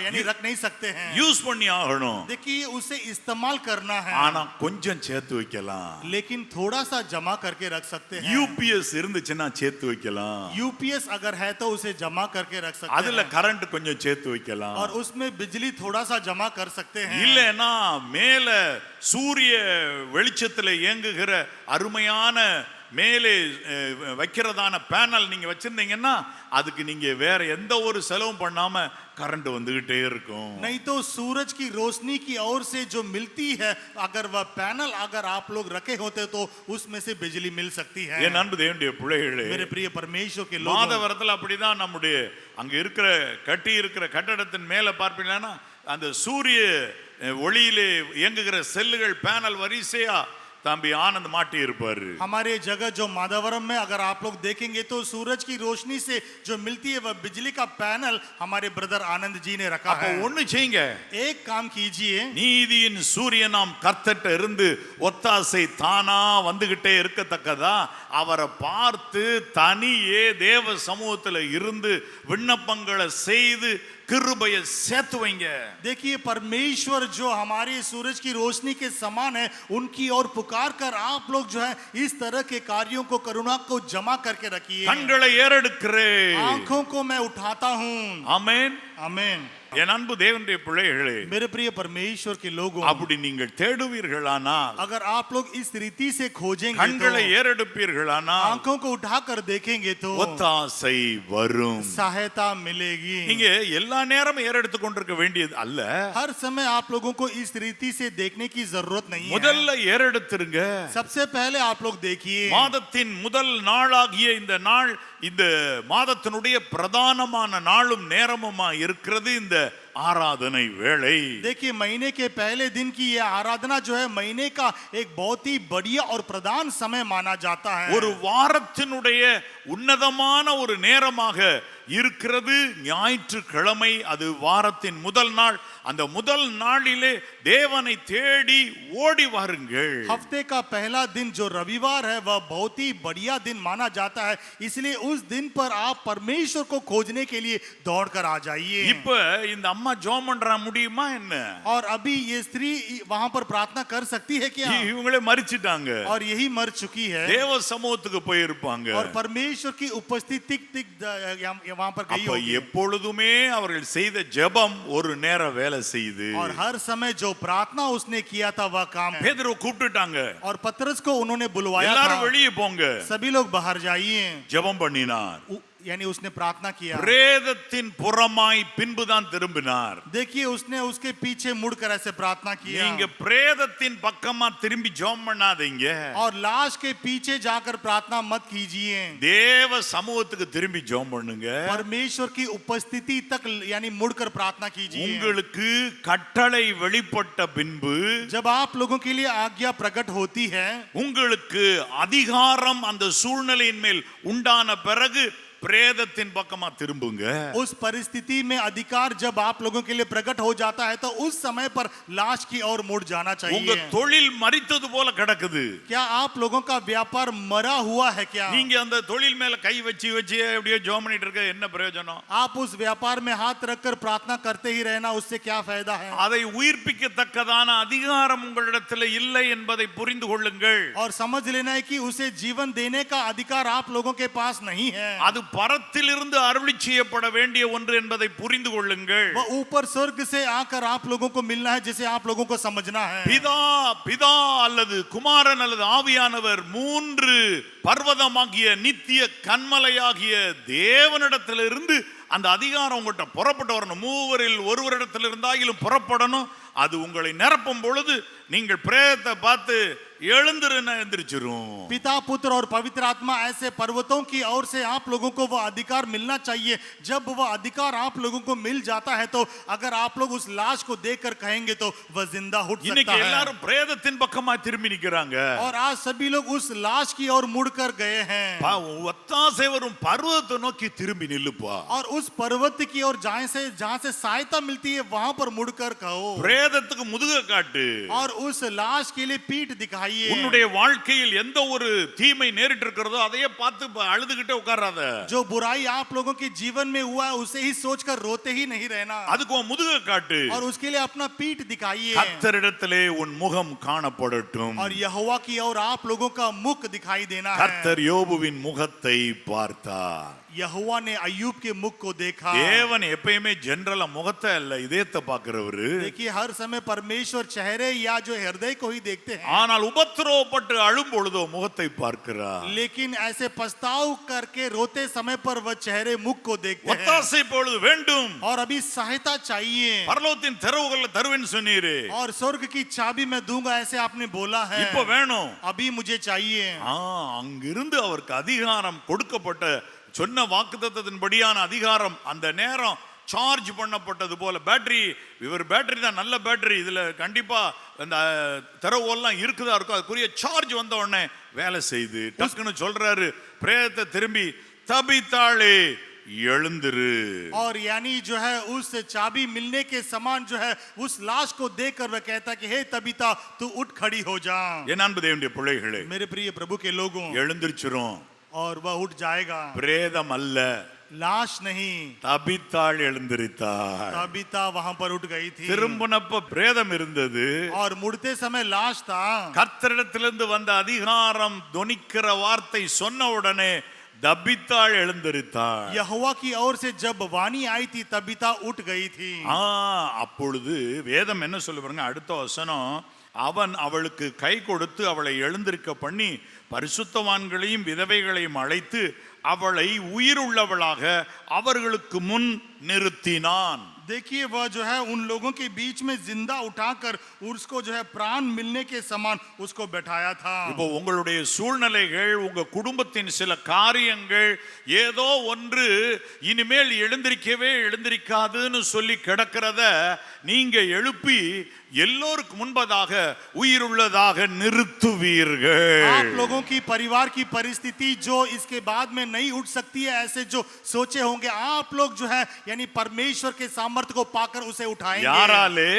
यानी रख नहीं सकते हैं. யூஸ் பண்ணி ஆகணும். देखिए उसे इस्तेमाल करना है. ஆனா கொஞ்சம் சேர்த்து வைக்கலாம். लेकिन थोड़ा सा जमा करके रख सकते हैं. யூபிஎஸ் இருந்துச்சுன்னா சேர்த்து வைக்கலாம். यूपीएस अगर है तो उसे जमा करके रख सकते அதுல हैं. கரண்ட் கொஞ்சம் சேர்த்து வைக்கலாம். और उसमें बिजली थोड़ा सा जमा कर सकते हैं. இல்லனா மேல சூரிய வெளிச்சத்துல இயங்குகிற அருமையான மேலே வைக்கிறதான பேனல் நீங்க வச்சிருந்தீங்கன்னா அதுக்கு நீங்க வேற எந்த ஒரு செலவும் பண்ணாம கரண்ட் வந்துகிட்டே இருக்கும். नहीं तो सूरज की रोशनी की ओर से जो मिलती है अगर वह पैनल अगर आप लोग रखे होते तो उसमें से बिजली मिल सकती है. என் அன்பு தேவனுடைய பிள்ளைகளே, मेरे प्रिय परमेश्वर के लोगों, மாதவரத்துல அப்படிதான் நம்முடைய அங்க இருக்கிற கட்டி இருக்கிற கட்டடத்தின் மேல பார்ப்பீங்கன்னா அந்த சூரிய ஒளியிலே இயங்குகிற செல்லுகள் பேனல் வரிசையா தம்பி ஆனந்த் மாட்டி இருப்பாரு. हमारे जगह जो माधवरम में अगर आप लोग देखेंगे तो सूरज की रोशनी से जो मिलती है वह बिजली का पैनल हमारे ब्रदर आनंद जी ने रखा அப்ப है. ஒண்ணு செய்யுங்க. एक काम कीजिए. நீதியின் சூரியனாம் கர்த்தர்ட்ட இருந்து ஒத்தாசை தானா வந்துகிட்டே இருக்கத்தக்கதா அவரை பார்த்து தனியே தேவ சமூகத்துல இருந்து விண்ணப்பங்களை செய்து கிருபையை சேர்த்து வைங்க. देखिए परमेश्वर जो हमारे सूरज की रोशनी के समान है उनकी ओर पुकार कर आप लोग जो है इस तरह के कार्यों को करुणा को जमा करके रखिए. கண்களை ஏறெடுக்கிறேன். आंखों को मैं उठाता हूँ. ஆமென். आमेन. என் அன்பு தேவனுடைய பிள்ளைகளே, मेरे प्रिय परमेश्वर के लोगों, அப்படி நீங்கள் தேடுவீர்களானால், अगर आप लोग इस रीति से खोजेंगे கண்களை तो, ஏறெடுப்பீர்களானால் आंखों को उठाकर देखेंगे तो ஒத்தாசை வரும். सहायता मिलेगी. நீங்க எல்லா நேரமும் ஏறெடுத்து கொண்டிருக்க வேண்டியது அல்ல. हर समय आप लोगों को इस रीति से देखने की जरूरत नहीं है. முதல்ல ஏறெடுத்துருங்க. सबसे पहले आप लोग देखिए. மாதத்தின் முதல் நாளாகிய இந்த நாள் இந்த மாதத்தினுடைய பிரதானமான நாளும் நேரமுமா இருக்கிறது இந்த आराधना वेले। देखिए महीने के पहले दिन की यह आराधना जो है महीने का एक बहुत ही बढ़िया और प्रधान समय माना जाता है। ஒரு வாரத்தினுடைய உன்னதமான ஒரு நேரமாக இருக்கிறது ஞாயிற்றுக்கிழமை, அது வாரத்தின் முதல் நாள்। அந்த முதல் நாளிலே தேவனை தேடி ஓடி வாருங்கள்। हफ्ते का पहला दिन जो रविवार है वह बहुत ही बढ़िया दिन माना जाता है, इसलिए उस दिन पर आप परमेश्वर को खोजने के लिए दौड़कर आ जाइए। இப்ப இந்த அம்மா ஜெபம் பண்ற முடியுமா என்ன? और अभी ये स्त्री वहां पर प्रार्थना कर सकती है क्या? இவங்களே மரிச்சிட்டாங்க और यही मर चुकी है தேவ சமூகத்துக்கு போய் இருப்பாங்க। और परमेश्वर की उपस्थिति वहां पर गई होगी। எப்பொழுதுமே அவர்கள் செய்த ஜெபம் ஒரு நேர வேலை செய்யுது। और हर समय जो प्रार्थना उसने किया था वह काम। பேதுரு கூப்பிட்டுட்டாங்க और पतरस को उन्होंने बुलवाया था। எல்லாரும் வெளியே போங்க। सभी लोग बाहर जाइए। ஜெபம் பண்ணினார்। यानी उसने प्रार्थना किया। பிரேதத்தின் புறமாய் பின்புதான் திரும்பினார். देखिए उसने उसके पीछे मुड़कर ऐसे प्रार्थना किया। நீங்க பிரேதத்தின் பக்கமா திரும்பி ஜெபம் பண்ணாதீங்க. और लाश के पीछे जाकर प्रार्थना मत कीजिए। தேவ சமூகத்துக்கு திரும்பி ஜெபம் பண்ணுங்க. परमेश्वर की उपस्थिति तक यानी मुड़कर प्रार्थना कीजिए। உங்களுக்கு கட்டளை வெளிப்பட்ட பின்பு जब आप लोगों के लिए आज्ञा प्रकट होती है, உங்களுக்கு அதிகாரம் அந்த சூழ்நிலையின் மேல் உண்டான பிறகு பிரேதத்தின் பக்கமா திரும்புங்க. उस परिस्थिति में अधिकार जब आप लोगों के लिए प्रकट हो जाता है तो उस समय पर लाश की ओर मुड़ जाना உங்க चाहिए। தொழில் மரித்தது போல கிடக்குது. क्या आप लोगों का व्यापार मरा हुआ है क्या? நீங்க அந்த தொழில் மேல கை வச்சு வச்சு அப்படியே ஜெபம் பண்ணிட்டு இருக்க என்ன பிரயோஜனம்? आप उस व्यापार में हाथ रखकर प्रार्थना करते ही रहना, उससे क्या फायदा है? அதை உயிர்ப்பிக்கத்தக்கதான அதிகாரம் உங்களிடத்தில் இல்லை என்பதை புரிந்து கொள்ளுங்கள். और समझ लेना है कि उसे जीवन देने का अधिकार आप लोगों के पास नहीं है। அது பரத்திலிருந்து அருளி செய்யப்பட வேண்டிய ஒன்று என்பதை புரிந்து கொள்ளுங்கள். वो ऊपर स्वर्ग से आकर आप लोगों को मिलना है, जिसे आप लोगों को समझना है। பிதா அல்லது குமாரன் அல்லது ஆவியானவர் மூன்று பர்வதமாகிய நித்திய கன்மலையாகிய தேவனிடத்திலிருந்து அந்த அதிகாரம் உங்கள்கிட்ட புறப்பட்டு வரணும். மூவரில் ஒருவரிடத்தில் இருந்தாலும் புறப்படணும். அது உங்களை நிரப்பும் பொழுது நீங்கள் பிரேதத்தை பார்த்து எழுந்திருன்னு எந்திரிச்சிரும். पिता पुत्र और पवित्र आत्मा ऐसे पर्वतों की ओर से आप लोगों को वह अधिकार मिलना चाहिए। जब वह अधिकार आप लोगों को मिल जाता है तो अगर आप लोग उस लाश को देखकर कहेंगे तो वह जिंदा उठ सकता இன்னைக்கு है। எல்லாரும் பிரேதத்தின் பக்கமா திரும்பி நிக்கிறாங்க. और आज सभी लोग उस लाश की ओर मुड़कर गए हैं। ஒத்தாசை வரும் பர்வதத்தை நோக்கி திரும்பி நில்லுப்பா. और उस पर्वत की ओर जहां से सहायता मिलती है वहां पर मुड़कर कहो। பிரேதத்துக்கு முதுக காட்டு. और उस लाश के लिए पीठ दिखाइए। உன்னுடைய வாழ்க்கையில் எந்த ஒரு தீமை நேரிட்டு இருக்கிறதோ அதையே பார்த்து அழுதுகிட்டே உட்காராத. जो बुराई आप लोगों के जीवन में हुआ है उसे ही सोचकर रोते ही नहीं रहना। அதுக்கு உன் முதுக காட்டு. और उसके लिए अपना पीठ दिखाइए। கர்த்தரிடத்திலே உன் முகம் காணப்படட்டும். और यहोवा की ओर आप लोगों का मुख दिखाई देना है। கர்த்தர் யோபுவின் முகத்தை பார்த்தார். यहोवा ने अय्यूब के मुख को देखा। தேவன் எப்பயுமே ஜெனரலா முகத்தை அல்ல இதயத்தை பார்க்கிறவரு. देखिए हर समय परमेश्वर चेहरे या जो हृदय को ही देखते हैं। ஆனால் உபத்திரவப்பட்டு அழும் பொழுதோ முகத்தை பார்க்கிறார். लेकिन ऐसे पछताव करके रोते समय पर वह चेहरे मुख को देखते हैं। ஒத்தாசை பொழுது வேண்டும். और अभी सहायता चाहिए। பரலோகத்தின் திறவுகளை தருவேன்னு சொன்னீரே. और स्वर्ग की चाबी मैं दूंगा ऐसे आपने बोला है। இப்ப வேணும். अभी मुझे चाहिए। அங்கிருந்து அவருக்கு அதிகாரம் கொடுக்கப்பட்ட சொன்ன வாக்குத்தத்தத்தின்படியான அதிகாரம் அந்த நேரம் சார்ஜ் பண்ணப்பட்டது போல பேட்டரி. இவர் பேட்டரி தான் நல்ல பேட்டரி. இதுல கண்டிப்பா அந்த தரவுலாம் இருக்குதா இருக்கும். அதுக்குரிய சார்ஜ் வந்த உடனே வேலை செய்து டக்குன்னு சொல்றாரு பிரேதத்தை திரும்பி தபித்தாளே எழுந்திரு। और यानी जो है उस चाबी मिलने के समान जो है उस लाश को देखकर वह कहता कि हे तबीता तू उठ खड़ी हो जा। என் அன்பு தேவனுடைய பிள்ளைகளே, मेरे प्रिय प्रभु के लोगों, எழுந்திருச்சிரும்। और वह उठ जाएगा। பிரேதம் அல்ல, लाश नहीं, தபித்தாள் எழுந்திருத்தாள்। तबीता वहां पर उठ गई थी। திரும்பினப்ப பிரேதம் இருந்தது। और मुड़ते समय लाश था। கர்த்தரிடத்திலிருந்து வந்த அதிகாரம் தொனிக்கிற வார்த்தை சொன்ன உடனே தபித்தாள் எழுந்திருத்தாள்। यहोवा की ओर से जब वाणी आई थी तबीता उठ गई थी। அப்பொழுது வேதம் என்ன சொல்லு பாருங்க, அடுத்த வசனம், அவன் அவளுக்கு கை கொடுத்து அவளை எழுந்திருக்க பண்ணி பரிசுத்தவான்களையும் விதவைகளையும் அழைத்து அவளை உயிருள்ளவளாக அவர்களுக்கு முன் நிறுத்தினான்। देखिए वह जो है उन लोगों के बीच में जिंदा उठाकर उसको जो है प्राण मिलने के समान उसको बैठाया था। இப்போ உங்களுடைய சூழ்நிலைகள், உங்க குடும்பத்தின் சில காரியங்கள் ஏதோ ஒன்று இனிமேல் எழுந்திருக்காதுன்னு சொல்லி கிடக்கிறத நீங்க எழுப்பி எல்லோருக்கு முன்பதாக உயிருள்ளதாக நிறுத்துவீர்கள்। आप लोगों की परिवार की परिस्थिति जो इसके बाद में नहीं उठ सकती है, ऐसे जो सोचे होंगे आप लोग जो है यानी परमेश्वर के सामर्थ्य को पाकर उसे उठाएंगे। யாராலே?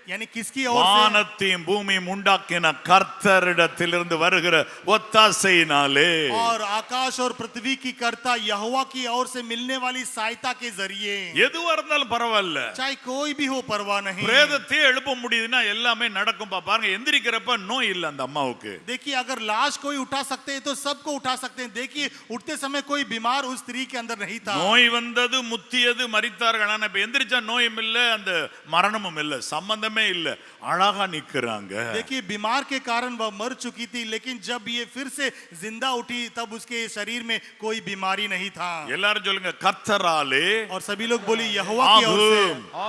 यानी किसकी ओर से? வானத்தையும் பூமியும் உண்டாக்கின கர்த்தரிடத்திலிருந்து வருகிற ஒத்தாசையினாலே। और आकाश और पृथ्वी की कर्ता यहोवा की ओर से मिलने वाली सहायता के जरिए। எதுவா இருந்தாலும் பரவாயில்ல, चाहे कोई भी हो परवाह नहीं। பிரேதத்தை எழுப்ப முடியுதுன்னா எல்லாமே நடக்கும்। பாருங்க, எந்திரிக்கிறப்ப நோய் இல்ல அந்த அம்மாவுக்கு। देखिए अगर लाश कोई उठा सकते हैं तो सबको उठा सकते हैं। देखिए उठते समय कोई बीमार उस स्त्री के अंदर नहीं था। நோய் வந்தது, முத்தியது, மரித்தார்கள்। ஆனா இப்ப எந்திரிச்சா நோயும் இல்ல, அந்த மரணமும் இல்ல, சம்பந்தமே மரணமே இல்ல, அழகா நிக்கிறாங்க. देखिए बीमार के कारण वह मर चुकी थी, लेकिन जब ये फिर से जिंदा उठी तब उसके शरीर में कोई बीमारी नहीं था। எல்லாரும் சொல்லுங்க, கர்த்தராலே और सभी लोग बोले यहोवा की ओर से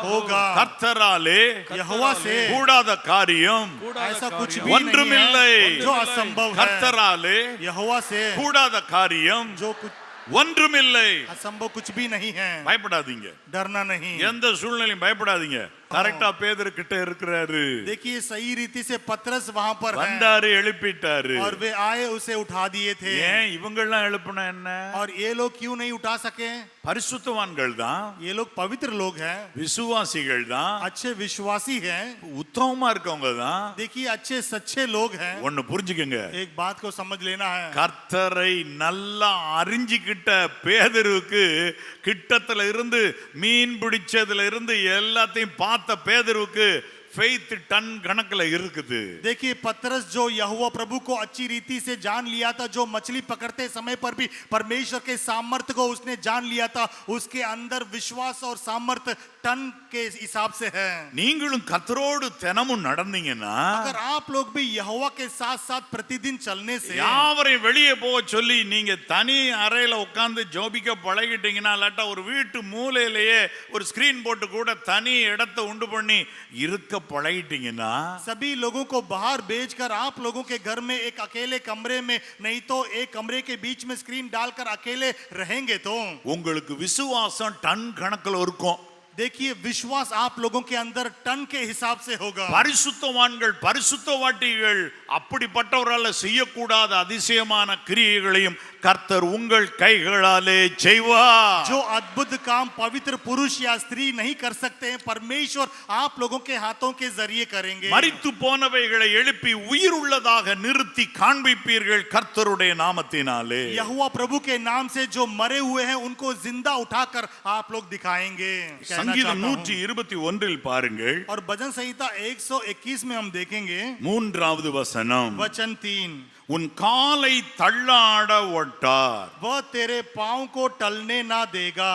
होगा, கர்த்தராலே यहोवा से கூடாத காரியம் ऐसा कुछ भी ஒன்றுமில்லை. नहीं है जो असंभव है। கர்த்தராலே यहोवा से கூடாத காரியம் जो कुछ ஒன்றுமில்லை. असंभव कुछ भी नहीं है। பயப்படாதீங்க, डरना नहीं। எந்த சூழ்நிலையும் பயப்படாதீங்க. கரெக்டா பேதுரு கிட்ட இருக்கிறாரு. देखिए सही रीति से पतरस वहां पर है வந்தாரு, எழுப்பிட்டாரு. और वे आए उसे उठा दिए थे। ஏன் இவங்கெல்லாம் எழுப்புனா என்ன? और ये लोग क्यों नहीं उठा सके? பரிசுத்தவான்கள் தான், ये लोग पवित्र लोग हैं, விசுவாசிகள் தான், अच्छे विश्वासी हैं, உத்தமமா இருக்கவங்க தான். देखिए अच्छे सच्चे लोग हैं। ஒன்னு புரிஞ்சுக்கங்க, एक बात को समझ लेना है, கர்த்தரை நல்லா அறிஞ்சிக்கிட்ட பேதுருவுக்கு கிட்டத்துல இருந்து மீன் பிடிச்சதுல இருந்து எல்லாத்தையும் பார்த்த பேதுருவுக்கு faith டன் கணக்குல இருக்குது. देखिए पतरस जो यहोवा प्रभु को अच्छी रीति से जान लिया था, जो मछली पकड़ते समय पर भी परमेश्वर के सामर्थ्य को उसने जान लिया था, उसके अंदर विश्वास और सामर्थ्य टन के हिसाब से है। நீங்களும் கர்த்தரோடு தினமும் நடந்தீங்கன்னா, अगर आप लोग भी यहोवा के साथ साथ प्रतिदिन चलने से, யாவரையும் வெளியே போக சொல்லி நீங்க தனி அறையில உட்கார்ந்து ஜோபிக்க பழகிட்டீங்கன்னா, இல்லாட்டா ஒரு வீட்டு மூலையிலேயே ஒரு ஸ்கிரீன் போட்டு கூட தனி இடத்தை உண்டு பண்ணி இருக்க पढ़ाईटिंगना, सभी लोगों को बाहर भेजकर आप लोगों के घर में एक अकेले कमरे में, नहीं तो एक कमरे के बीच में स्क्रीन डालकर अकेले रहेंगे तो உங்களுக்கு விசுவாசம் டன் கணக்குல இருக்கும். देखिए विश्वास आप लोगों के अंदर टन के हिसाब से होगा। பரிசுத்தவான்கள் பரிசுத்தவாட்டிகள் அப்படிப்பட்டவரால செய்யக்கூடாத அதிசயமான கிரியைகளையும் கர்த்தர் உங்கள் கைகளாலே செய்வார். जो अद्भुत काम पवित्र पुरुष या स्त्री नहीं कर सकते हैं, परमेश्वर आप लोगों के हाथों के जरिए करेंगे। மரித்து போனவைகளை எழுப்பி உயிர் உள்ளதாக நிறுத்தி காண்பிப்பீர்கள் கர்த்தருடைய நாமத்தினாலே. यहोवा प्रभु के नाम से जो मरे हुए हैं उनको जिंदा उठाकर आप लोग दिखाएंगे। சங்கீதம் 121 பாருங்கள். और भजन संहिता 121 में हम देखेंगे 3வது வசனம், वचन 3, உன் காலை தள்ளாட ஒட்டார், वह तेरे पांव को टलने ना देगा,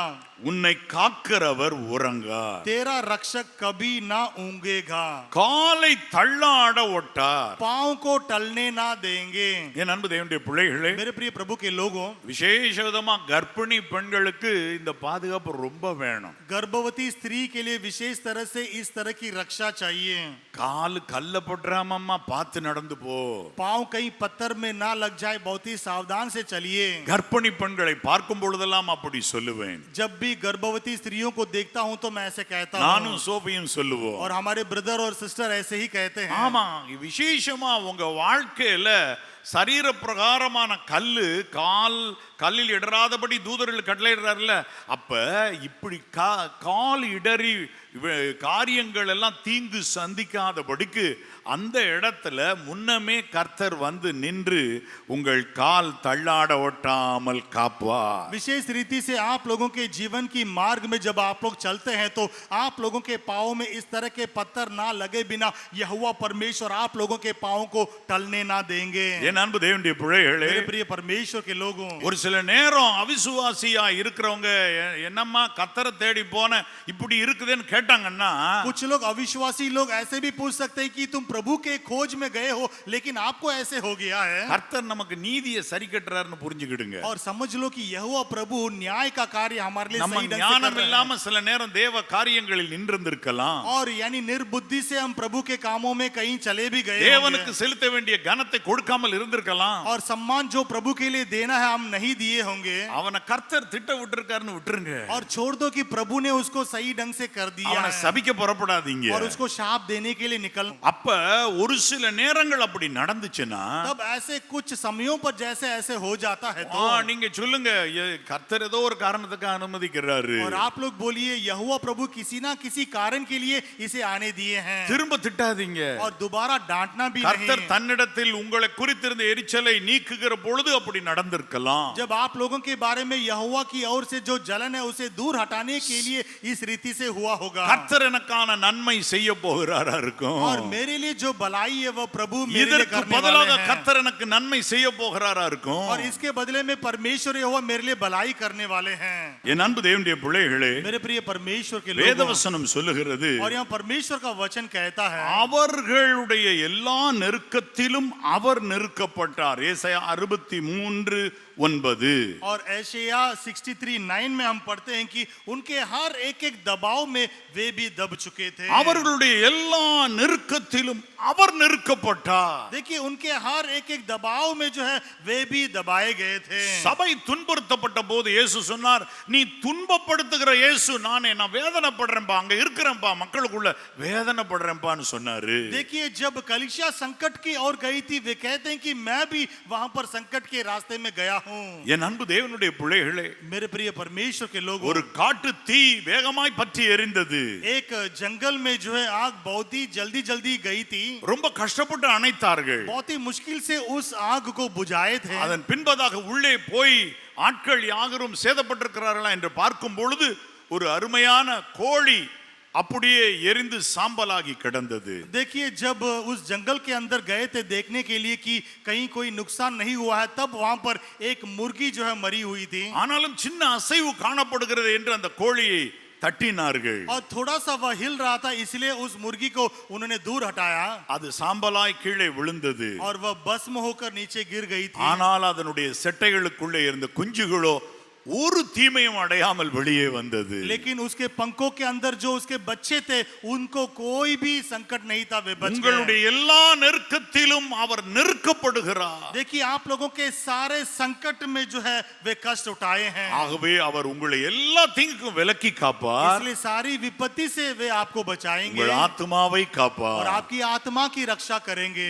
உன்னை காக்கிறவர் உறங்கார், तेरा रक्षक कभी ना ऊंघेगा। காலை தள்ளாட ஒட்டார், पांव को टलने ना देंगे। என் அன்பு தேவனுடைய பிள்ளைகளே, मेरे प्रिय प्रभु के लोगों, விசேஷ விதமா கர்ப்பிணி பெண்களுக்கு இந்த பாதுகாப்பு ரொம்ப வேணும். गर्भवती स्त्री के लिए विशेष तरह से इस तरह की रक्षा चाहिए। கால் கல்ல போட்டுறாமம்மா பார்த்து நடந்து போ. पांव कहीं पत्थर में ना लग जाए, बहुत ही सावधान से चलिए। கர்ப்பிணி பெண்களை பார்க்கும் பொழுதெல்லாம் அப்படி சொல்லுவேன். जब भी गर्भवती स्त्रियों को देखता हूं तो मैं ऐसे कहता நானும் हूं, சோபியும் சொல்லுவோம். और हमारे ब्रदर और सिस्टर ऐसे ही कहते हैं। ஆமா, விசேஷமா உங்க வாழ்க்கையில சரீர பிரகாரமான கல்லு கல்லில் இடராதபடி தூதர்கள் கட்டளையிடுறாருல, அப்ப இப்படி கால் இடறி காரியங்கள் எல்லாம் தீங்கு சந்திக்காதபடிக்கு அந்த இடத்துல முன்னமே கர்த்தர் வந்து நின்று உங்கள் கால் தள்ளாட ஒட்டாமல் காப்பார். विशेष रीति से आप लोगों के जीवन की मार्ग में जब आप लोग चलते हैं तो आप लोगों के पाँव में इस तरह के पत्थर ना लगे बिना यहोवा परमेश्वर आप लोगों के पाँव को टलने ना देंगे। என் அன்பு தேவனுடைய பிள்ளைகளே, मेरे प्रिय परमेश्वर के लोगों, ஒரு சில நேரம் அவிசுவாசியா இருக்கிறவங்க என்னம்மா கர்த்தரை தேடி போன இப்படி இருக்குதுன்னு கேட்டாங்கன்னா, कुछ लोग अविश्वासी लोग ऐसे भी पूछ सकते हैं कि तुम प्रभु के खोज में गए हो लेकिन आपको ऐसे हो गया है। கர்த்தர் நமக்கு நீதியை சரி கட்டுறாருன்னு புரிஞ்சுக்கிடுங்க. और समझ लो कि यहोवा प्रभु न्याय का कार्य हमारे लिए நம்ம सही ढंग से कर ஞானம் रहे हैं। இல்லாம சில நேரம் தேவ காரியங்களில் நின்றிருந்திருக்கலாம். और यानी निर्बुद्धि से हम प्रभु के कामों में कहीं चले भी गए தேவனுக்கு होंगे। செலுத்த வேண்டிய கனத்தை கொடுக்காமல் இருந்திருக்கலாம். और सम्मान जो प्रभु के लिए देना है हम नहीं दिए होंगे। அவனை கர்த்தர் திட்ட விட்டுருக்காருன்னு விட்டுருங்க. और छोड़ दो कि प्रभु ने उसको सही ढंग से कर दिया அவனை है சபிக்க புறப்படாதீங்க. और उसको शाप देने के लिए निकल। அப்ப ஒரு சில நேரங்கள் அப்படி நடந்துச்சுன்னா, तब ऐसे कुछ समयों पर जैसे ऐसे हो जाता है तो நீங்க சொல்லுங்க, கர்த்தர் ஏதோ ஒரு காரணத்துக்கு அனுமதிக்கிறாரு. और आप लोग बोलिए यहोवा प्रभु किसी ना किसी कारण के लिए इसे आने दिए हैं। திரும்ப திட்டாதீங்க. और दोबारा डांटना भी கர்த்தர் नहीं। தன்னிடத்தில் உங்களை குறித்திருந்த எரிச்சலை நீக்குகிற பொழுது அப்படி நடந்திருக்கலாம். जब आप लोगों के बारे में यहोवा की ओर से जो जलन है उसे दूर हटाने के लिए इस रीति से हुआ होगा। கர்த்தர் எனக்கான நன்மை செய்ய போகிறாரா இருக்கும். और मेरे लिए जो भलाई है वो प्रभु मेरे लिए இதற்கு करने वाले பதிலாக हैं கர்த்தர் எனக்கு நன்மை செய்ய போகிறாரா இருக்கும். और इसके बदले में परमेश्वर यहोवा मेरे लिए भलाई करने वाले हैं। என் அன்பு தேவனுடைய பிள்ளைகளே, मेरे प्रिय परमेश्वर के लोगों, வேதவசனம் சொல்லுகிறது, और यहाँ परमेश्वर का वचन कहता है அவர்களுடைய எல்லா நெருக்கத்திலும் அவர் நெருக்கப்பட்டார். ஏசாயா 63:9. और एशिया 63:9 में हम पढ़ते हैं कि उनके हर एक एक दबाव में वे भी दब चुके थे। அவர்களுடைய எல்லா நெருக்கத்திலும் அவர் நெருக்கப்பட்டார். देखिए उनके हर एक एक दबाव में जो है वे भी दबाए गए थे। சபை துன்புறுத்தப்பட்ட போது இயேசு சொன்னார், நீ துன்பப்படுத்துகிற இயேசு நானே, நான் வேதனைப்படுறேன்பா, அங்க இருக்கிறேன்பா, மக்களுக்குள்ள வேதனைப்படுறேன்பான்னு சொன்னாரு. देखिए जब कलीसिया संकट की ओर गई थी, वे कहते हैं कि मैं भी वहां पर संकट के रास्ते में गया हूं। என் அன்பு தேவனுடைய பிள்ளைகளே, मेरे प्रिय परमेश्वर के लोगों, ஒரு காட்டு தீ வேகமாய் பற்றி எரிந்தது. एक जंगल में जो है आग बहुत ही जल्दी जल्दी गई थी। ரொம்ப கஷ்டப்பட்டு அணைத்தார்கள். बहुत ही मुश्किल से उस आग को बुझाए थे। அதன் பின்பதாக உள்ளே போய் ஆட்கள் யாரும் சேதப்பட்டிருக்கிறார்களா என்று பார்க்கும் பொழுது ஒரு அருமையான கோழி அப்படியே எரிந்து சாம்பலாகி கிடந்தது. देखिए जब उस जंगल के अंदर गए थे देखने के लिए कि कहीं कोई नुकसान नहीं हुआ है, तब वहां पर एक मुर्गी जो है मरी हुई थी। ஆனாலும் சின்ன அசைவு காணப்படுகிறது என்று அந்த கோழியை தட்டினார்கள். और थोड़ा सा वह हिल रहा था, इसलिए उस मुर्गी को उन्होंने दूर हटाया அது சாம்பலாய் கீழே விழுந்தது. और वह भस्म होकर नीचे गिर गई थी। ஆனால் அதனுடைய செட்டைகளுக்குள்ளே இருந்த குஞ்சுகளோ ஒரு தீமையும் அடையாமல் வெளியே வந்தது. लेकिन उसके पंखों के अंदर जो उसके बच्चे थे, उनको कोई भी संकट नहीं था, वे बच गए। உங்களுடைய எல்லா நெருக்கத்திலும் அவர் நெருக்கப்படுகிறார். देखिए आप लोगों के सारे संकट में जो है वे कष्ट उठाए हैं, ஆகவே அவர் உங்களை எல்லா தீங்குக்கும் விலக்கி காப்பார். इसलिए सारी विपत्ति से वे आपको बचाएंगे உங்கள் ஆத்மாவை और காப்பார். आपकी आत्मा की रक्षा करेंगे।